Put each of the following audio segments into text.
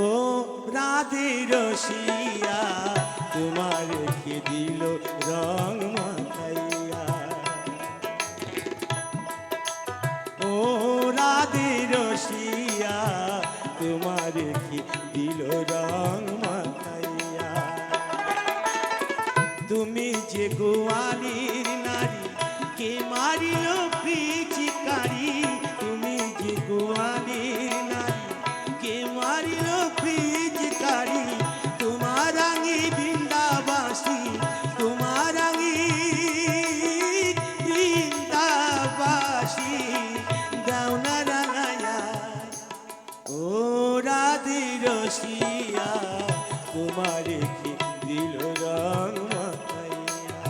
ও রাধে রসিয়া তোমার কে দিল রং মাখাইয়া। ও রাধে রসিয়া তোমার কে দিল রং মাখাইয়া। তুমি যে গোয়ালির নারী কে মারিল পিচকারি। তুমি যে গোয়ালির নারী কে মারিল পিচকারি। তোমার রাঙি বৃন্দাবাসী তোমার রাঙি বৃন্দাবাসী দাও না রাঙায়া। ও রাধে রসিয়া তোমার কি দিল রং মাখাইয়া।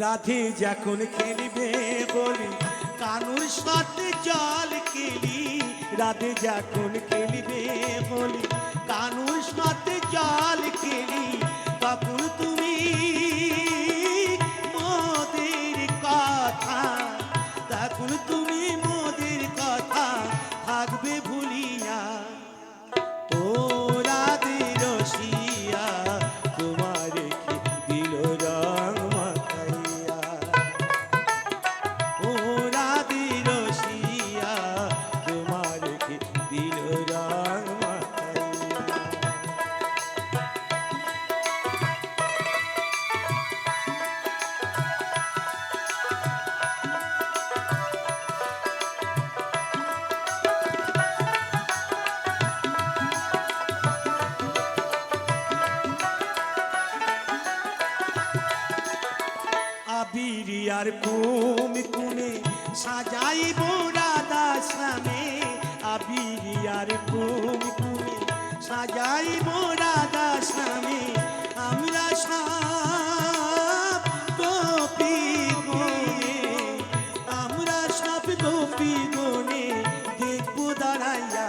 রাধে যখন খেলবে বলি কানুর সাথে জল খেলি। রাধে যখন খেলবে বলি কানুর সাথে জল খেলি। তখন তুমি মোদের কথা তখন তুমি মোদের কথা থাকবে ভুলিয়া। ও রাধে রসিয়া তোমার কি দিল রং মাখাইয়া। ও রাধে রসিয়া তোমার কি দিল রং মাখাইয়া। আবিরিয়ার কুমে কুমে সাজাইব রাধা শ্যামে। আবিরিয়ার কুমে কুমে সাজাইব রাধা শ্যামে। আমরা সব গোপী গনে আমরা সব গোপী গনে দেখব দাঁড়াইয়া।